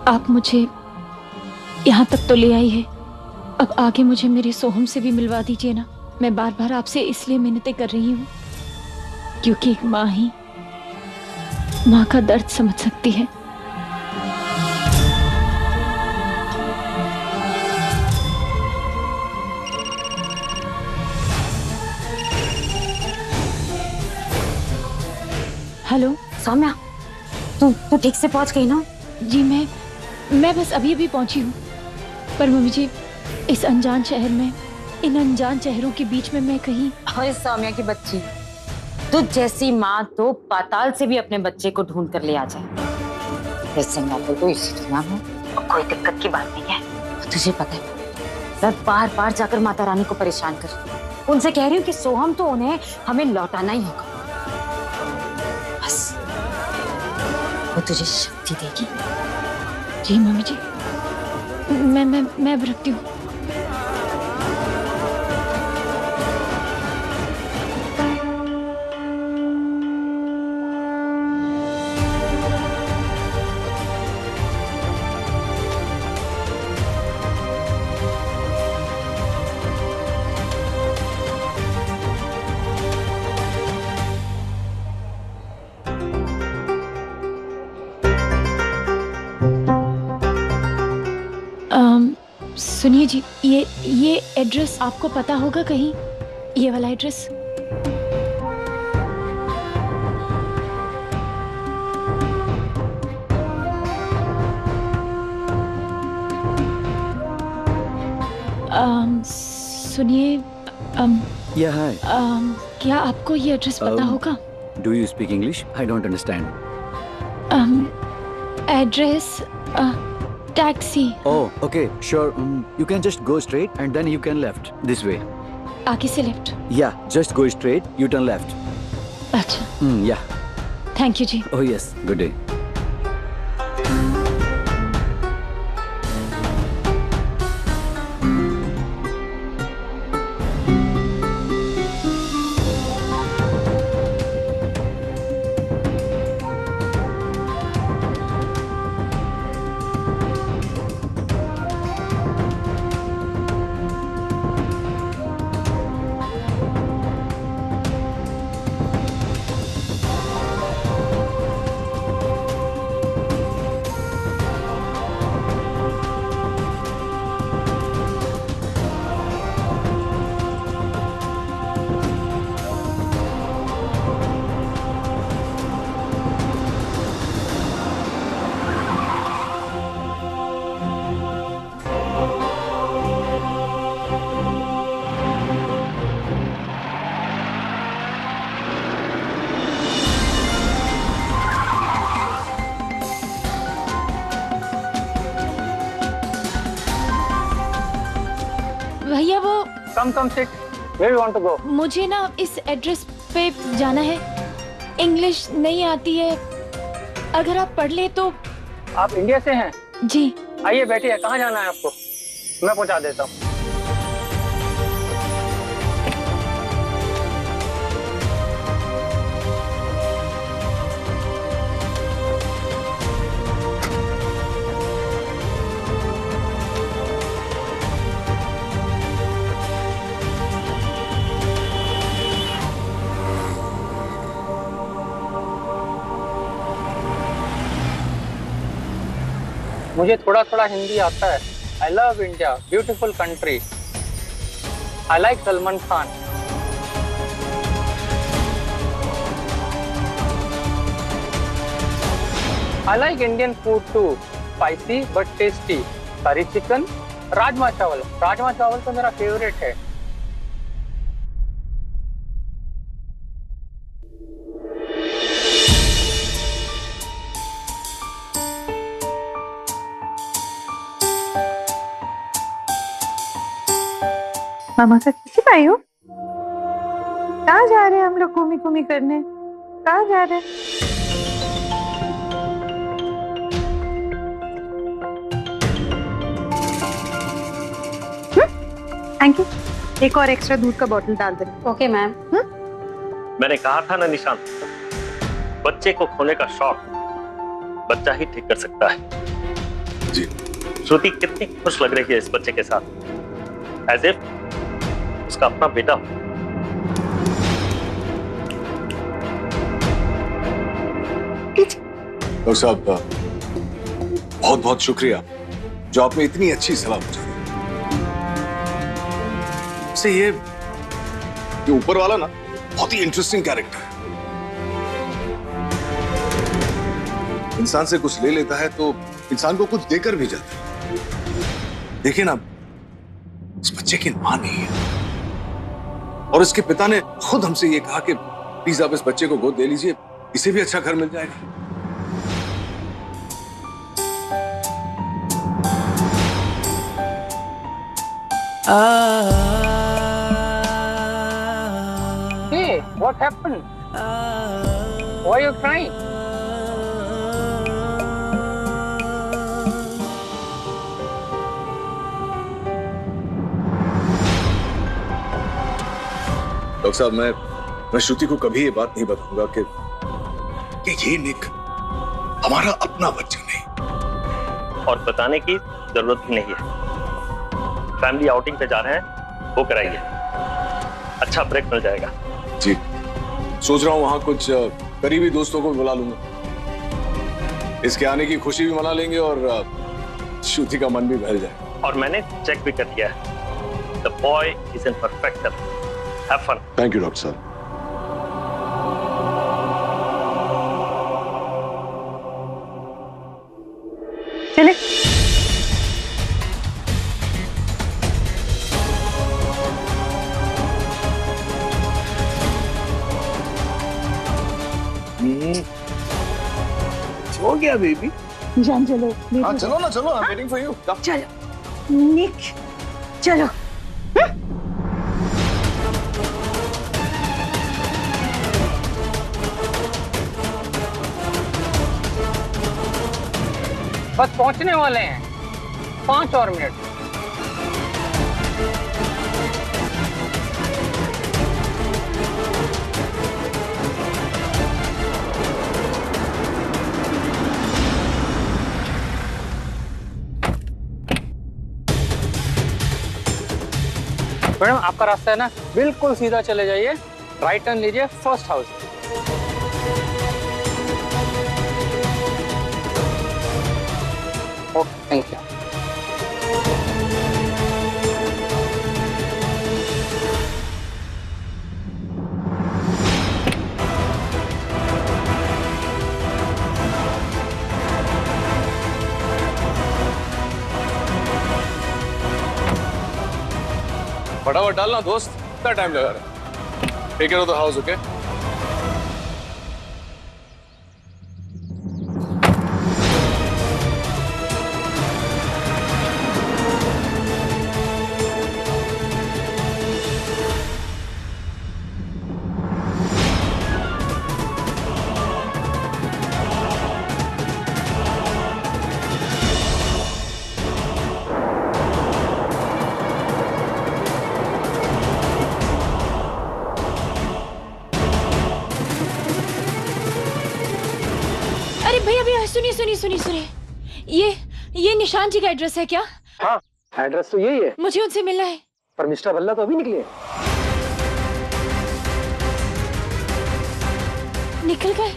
आप मुझे यहाँ तक तो ले आई है, अब आगे मुझे मेरे सोहम से भी मिलवा दीजिए ना। मैं बार बार आपसे इसलिए मिन्नतें कर रही हूँ क्योंकि एक माँ ही माँ का दर्द समझ सकती है। हेलो सौम्या, तू ठीक से पहुंच गई ना? जी, मैं बस अभी अभी पहुंची हूँ, पर मुझे इस अनजान शहर में, इन अनजान चेहरों के बीच में मैं कहीं। अरे सौम्या की बच्ची, तू जैसी माँ तो पाताल से भी अपने बच्चे को ढूंढ कर ले आ जाए। इस सिंगापुर तो इसी दुनिया में कोई दिक्कत की बात नहीं है। तुझे पता है, मैं बार बार जाकर माता रानी को परेशान कर उनसे कह रही हूँ कि सोहम तो उन्हें हमें लौटाना ही होगा। बस वो तुझे शक्ति देगी। जी मम्मी जी, मैं अब रखती हूँ। सुनिए जी, ये एड्रेस आपको पता होगा कहीं, ये वाला एड्रेस? सुनिए, Yeah, hi. क्या आपको ये एड्रेस पता होगा? Do you speak English? I don't understand. Address taxi. Oh, okay, sure. You can just go straight and then you can left this way. आगे से left? Yeah, just go straight. You turn left. अच्छा, Yeah. Thank you जी। Oh yes. Good day. भैया वो Come, sit. Where you want to go? मुझे ना इस address पे जाना है, इंग्लिश नहीं आती है, अगर आप पढ़ ले तो। आप इंडिया से हैं? जी। आइए बैठिए, कहाँ जाना है आपको? मैं पहुँचा देता हूँ। मुझे थोड़ा थोड़ा हिंदी आता है। I love India, beautiful country. I like Salman Khan. I like Indian food too, spicy but tasty. Curry chicken, rajma चावल। राजमा चावल तो मेरा फेवरेट है। मामा का किसी भाई हो? कहाँ जा रहे हैं हम लोग घूमी घूमी करने? कहाँ जा रहे हैं? Thank you. एक और एक्स्ट्रा दूध का बोतल डाल दे। Okay ma'am. मैंने कहा था ना निशांत, बच्चे को खोने का शौक बच्चा ही ठीक कर सकता है। जी। श्रुति कितनी खुश लग रही है इस बच्चे के साथ, एज इफ उसका अपना बेटा हो। डॉक्टर साहब बहुत बहुत शुक्रिया जो आपने इतनी अच्छी सलाह मुझे दी। से ये ऊपर वाला ना बहुत ही इंटरेस्टिंग कैरेक्टर है। इंसान से कुछ ले लेता है तो इंसान को कुछ देकर भी जाता है। देखिए ना, इस बच्चे की मां नहीं है और इसके पिता ने खुद हमसे ये कहा कि प्लीज आप इस बच्चे को गोद दे लीजिए, इसे भी अच्छा घर मिल जाएगा। Hey, what happened? Why are you crying? Doctor साहब, मैं श्रुति को कभी ये बात नहीं बताऊंगा कि ये निक हमारा अपना बच्चा नहीं। और बताने की जरूरत भी नहीं है। फैमिली आउटिंग पे जा रहे हैं, वो कराइए, अच्छा ब्रेक मिल जाएगा। जी, सोच रहा हूँ वहां कुछ करीबी दोस्तों को भी बुला लूंगा। इसके आने की खुशी भी मना लेंगे और श्रुति का मन भी बहल जाएगा। और मैंने चेक भी कर दिया है। The boy is in perfect health. Have fun. Thank you doctor साहब। चले। हो गया बेबी। जान चलो। हाँ चलो ना, चलो, I am waiting for you. चलो निक, चलो। बस पहुंचने वाले हैं, 5 और मिनट। मैडम, आपका रास्ता है ना, बिल्कुल सीधा चले जाइए, राइट टर्न लीजिए, first house. Okay, thank you. फटाफट डालना दोस्त, कितना टाइम लगा रहा है। Take care of the house, okay? अरे भैया भैया, सुनिए सुनिए सुनिए सुनिए, ये निशान जी का एड्रेस है क्या? हाँ, एड्रेस तो यही है, मुझे उनसे मिलना है। पर मिस्टर भल्ला तो अभी निकले हैं। निकल गए?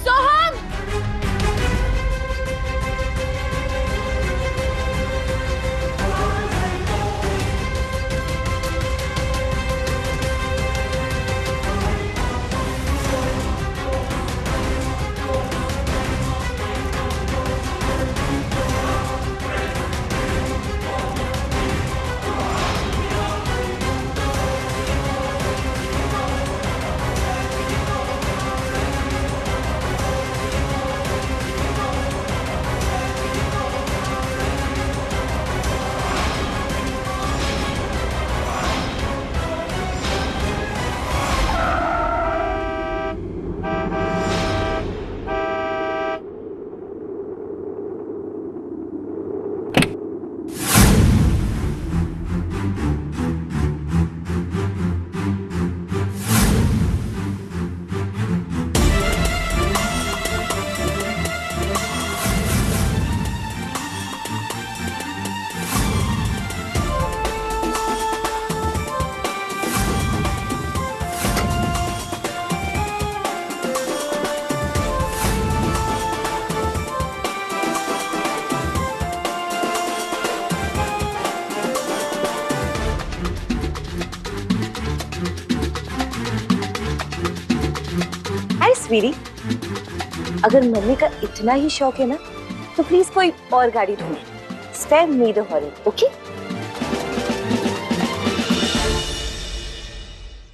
सोहम! स्वीटी, अगर मम्मी का इतना ही शौक है ना तो प्लीज कोई और गाड़ी ढूंढ, spare me the hurry, okay?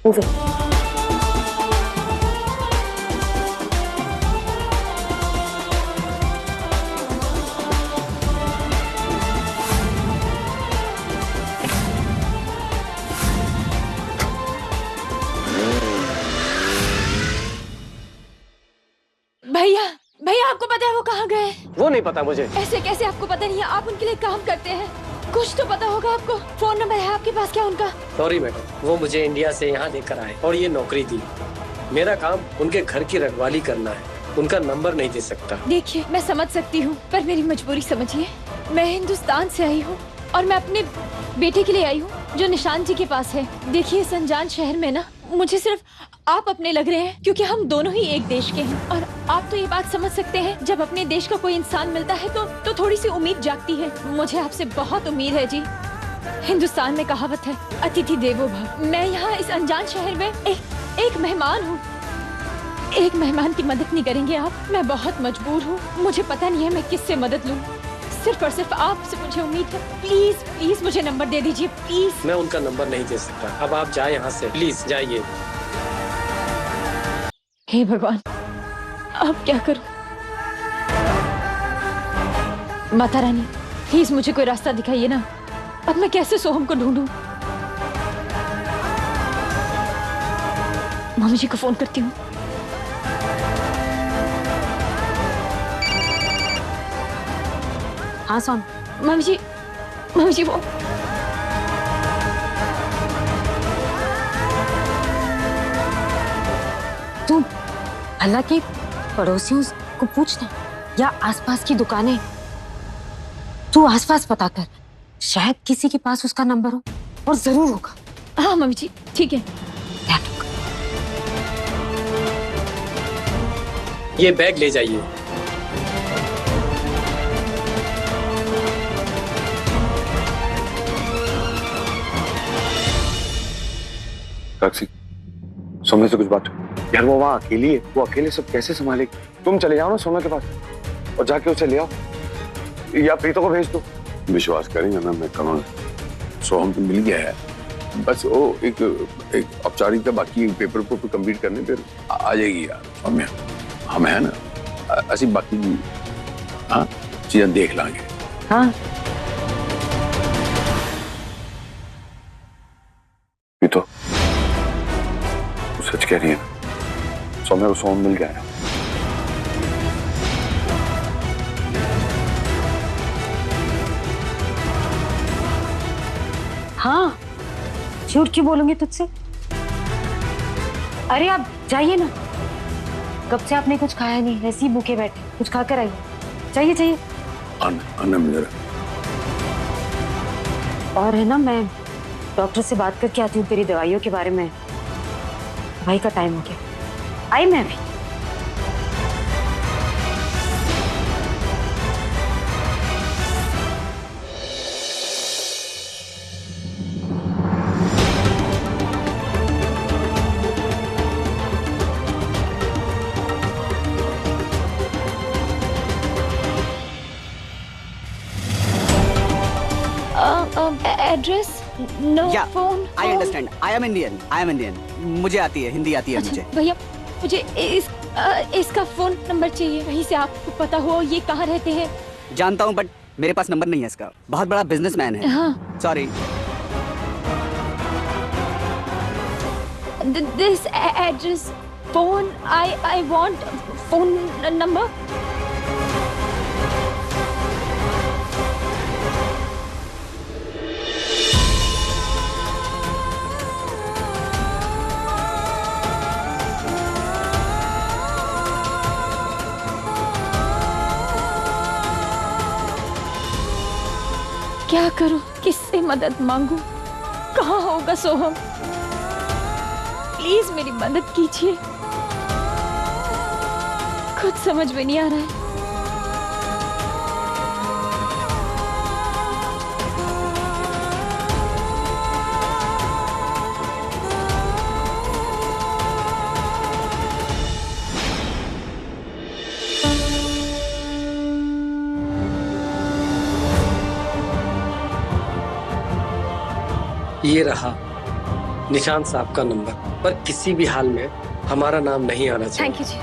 Move it. भैया भैया, आपको पता है वो कहाँ गए? वो नहीं पता मुझे। ऐसे कैसे आपको पता नहीं है? आप उनके लिए काम करते हैं, कुछ तो पता होगा आपको। फोन नंबर है आपके पास क्या उनका? सॉरी मैडम, वो मुझे इंडिया से यहाँ लेकर आए और ये नौकरी दी। मेरा काम उनके घर की रखवाली करना है, उनका नंबर नहीं दे सकता। देखिए, मैं समझ सकती हूँ, पर मेरी मजबूरी समझिए। मैं हिंदुस्तान से आई हूँ और मैं अपने बेटे के लिए आई हूँ जो निशांत जी के पास है। देखिए, इस अनजान शहर में ना मुझे सिर्फ आप अपने लग रहे हैं, क्योंकि हम दोनों ही एक देश के हैं। और आप तो ये बात समझ सकते हैं, जब अपने देश का कोई इंसान मिलता है तो थोड़ी सी उम्मीद जागती है। मुझे आपसे बहुत उम्मीद है जी। हिंदुस्तान में कहावत है, अतिथि देवो भव। मैं यहाँ इस अनजान शहर में एक मेहमान हूँ। एक मेहमान की मदद नहीं करेंगे आप? मैं बहुत मजबूर हूँ, मुझे पता नहीं है मैं किससे मदद लूँ। सिर्फ और सिर्फ आपसे मुझे उम्मीद है। प्लीज प्लीज मुझे नंबर दे दीजिए, प्लीज। मैं उनका नंबर नहीं दे सकता। अब आप जाए यहाँ से, प्लीज जाइए। हे भगवान, अब क्या करूं? माता रानी, प्लीज मुझे कोई रास्ता दिखाइए ना। अब मैं कैसे सोहम को ढूंढूं? मम्मी जी को फोन करती हूँ। हाँ सोन। मम्मी जी वो तू अल्लाह के पड़ोसियों को पूछना या आसपास की दुकानें, तू आसपास पता कर, शायद किसी के पास उसका नंबर हो, और जरूर होगा। हाँ मम्मी जी, ठीक है। ध्यान रखो। ये बैग ले जाइए। साक्षी, सौम्य से कुछ बात यार, वो वहाँ अकेली है, वो अकेले सब कैसे संभालेगी? तुम चले जाओ ना सौम्य के पास और जाके उसे ले आओ, या प्रीतो को भेज दो। विश्वास करेंगे ना, मैं कहाँ, सोहम तो मिल गया है, बस वो एक औपचारिकता बाकी पेपर को कंप्लीट करने, फिर आ जाएगी यार सौम्य। हम है ना, ऐसी बाकी हाँ चीजें देख लांगे। हाँ प्रीतो, सच कह रही है, सौम्य को सोहम मिल गया है। हाँ, झूठ क्यों बोलूंगी तुझसे? अरे आप जाइए ना, कब से आपने कुछ खाया नहीं, ऐसे ही भूखे बैठे, कुछ खाकर आइए। जाइए जाइए। आना मेरा। और है ना, मैं डॉक्टर से बात करके आती हूँ तेरी दवाइयों के बारे में। भाई का टाइम हो गया, आई मैं भी। Address, no phone. I understand, I am Indian. मुझे आती है, हिंदी आती है मुझे। भैया, मुझे इसका फोन नंबर चाहिए, कहीं से आपको पता हो ये कहाँ रहते हैं। जानता हूँ, बट मेरे पास नंबर नहीं है इसका। बहुत बड़ा बिजनेसमैन है। हाँ। Sorry. This address, phone, I want phone number. क्या करूं, किससे मदद मांगूं? कहाँ होगा सोहम? प्लीज मेरी मदद कीजिए, कुछ समझ में नहीं आ रहा है। ये रहा निशांत साहब का नंबर, पर किसी भी हाल में हमारा नाम नहीं आना चाहिए। थैंक यू जी।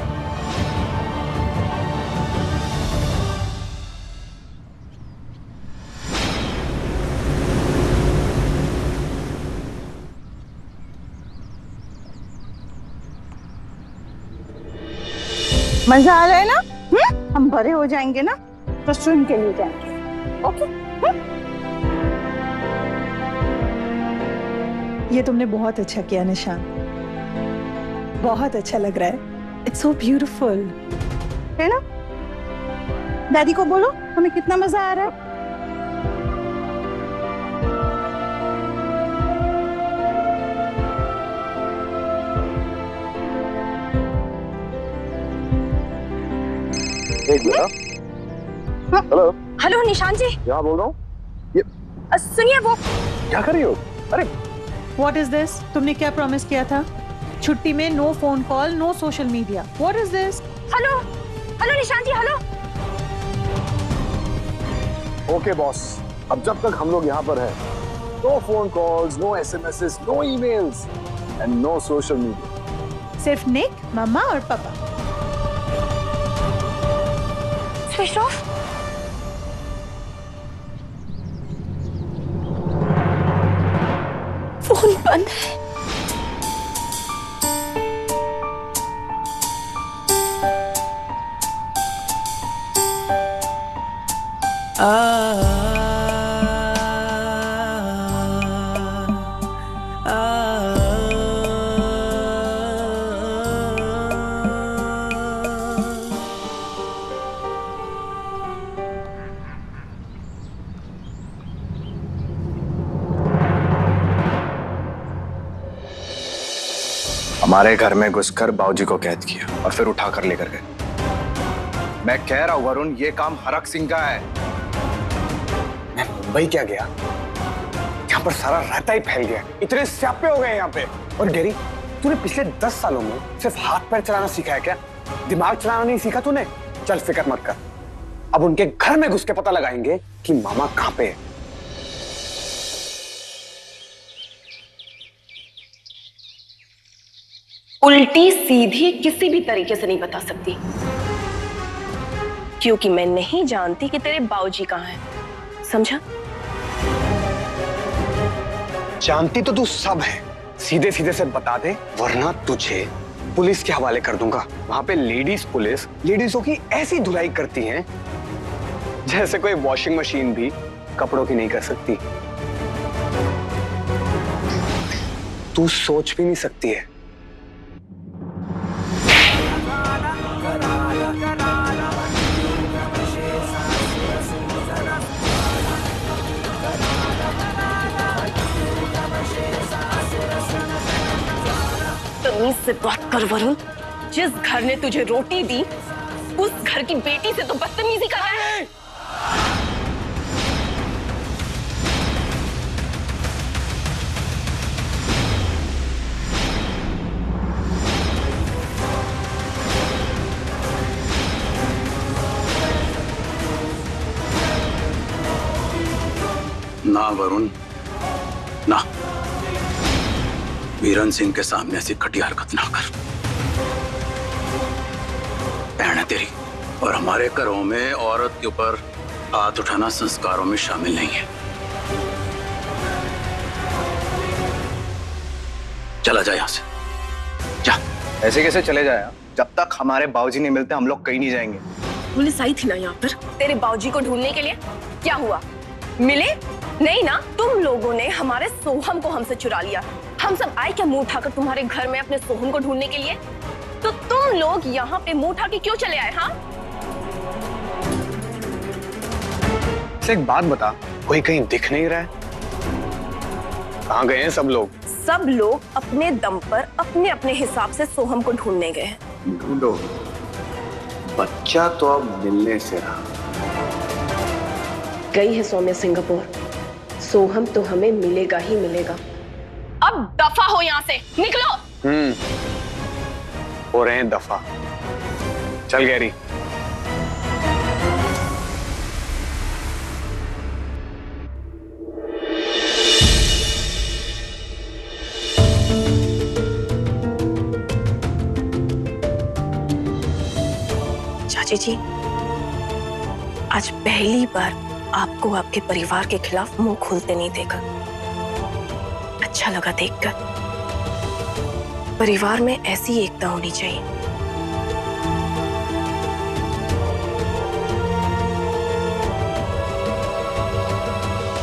मजा आ रहा है ना? हम बड़े हो जाएंगे ना तो सुन के लिए जाएंगे। ओके? ये तुमने बहुत अच्छा किया निशान, बहुत अच्छा लग रहा है। इट्स सो ब्यूटीफुल, है ना? दादी को बोलो हमें कितना मजा आ रहा है। एक मिनट। हेलो। हेलो निशान जी। यहाँ बोल रहा हूँ। सुनिए, वो क्या कर रही हो? अरे व्हाट इज दिस? तुमने क्या प्रॉमिस किया था? छुट्टी में no phone call, no social media. What is this? Hello hello Nishan ji, hello. Okay boss, अब जब तक हम लोग यहाँ पर हैं, no phone calls, no SMSes, no emails and no social media. सिर्फ निक, मम्मा और पापा। Switch off. फोन बंद है। हमारे घर में घुसकर बाबूजी को कैद किया और फिर उठाकर लेकर गए। मैं कह रहा हूं वरुण, ये काम हरक सिंह का है। मैं मुंबई क्या गया, यहाँ पर सारा रायता ही फैल गया, इतने स्यापे हो गए यहाँ पे। और गैरी, तूने पिछले 10 सालों में सिर्फ हाथ पैर चलाना सीखा है क्या? दिमाग चलाना नहीं सीखा तूने? चल फिक्र मत कर, अब उनके घर में घुस के पता लगाएंगे कि मामा कहाँ पे है। उल्टी सीधी किसी भी तरीके से नहीं बता सकती, क्योंकि मैं नहीं जानती कि तेरे बाबूजी कहाँ हैं, समझा? जानती तो तू सब है, सीधे सीधे से बता दे, वरना तुझे पुलिस के हवाले कर दूंगा। वहां पे लेडीज पुलिस लेडीजों की ऐसी धुलाई करती हैं जैसे कोई वॉशिंग मशीन भी कपड़ों की नहीं कर सकती। तू सोच भी नहीं सकती है। तमीज से बात कर वरुण, जिस घर ने तुझे रोटी दी उस घर की बेटी से तो बदतमीजी कर रहा है। ना वरुण, ना, वीरन सिंह के सामने ऐसी घटिया हरकत ना कर। बहन है तेरी, और हमारे घरों में औरत के ऊपर हाथ उठाना संस्कारों में शामिल नहीं है। चला जा यहाँ से, जा। ऐसे कैसे चले जाए? जब तक हमारे बाबूजी नहीं मिलते हम लोग कहीं नहीं जाएंगे। पुलिस आई थी ना यहाँ पर तेरे बाबूजी को ढूंढने के लिए, क्या हुआ? मिले नहीं ना? तुम लोगों ने हमारे सोहम को हमसे चुरा लिया। हम सब आए क्या मुंह उठाकर तुम्हारे घर में अपने सोहम को ढूंढने के लिए? तो तुम लोग यहाँ पे मुंह उठा के क्यों चले आए? हाँ, एक बात बता, कोई कहीं दिख नहीं रहा है? कहाँ गए हैं सब लोग? सब लोग अपने दम पर अपने अपने हिसाब से सोहम को ढूंढने गए हैं। ढूंढो, बच्चा तो अब मिलने से रहा। गई है सौम्या सिंगापुर, सोहम तो हमें मिलेगा ही मिलेगा। अब दफा हो यहाँ से, निकलो। हो रहे हैं दफा। चल गैरी। बाजी जी, आज पहली बार आपको आपके परिवार के खिलाफ मुंह खोलते नहीं देखा। अच्छा लगा देखकर। परिवार में ऐसी एकता होनी चाहिए।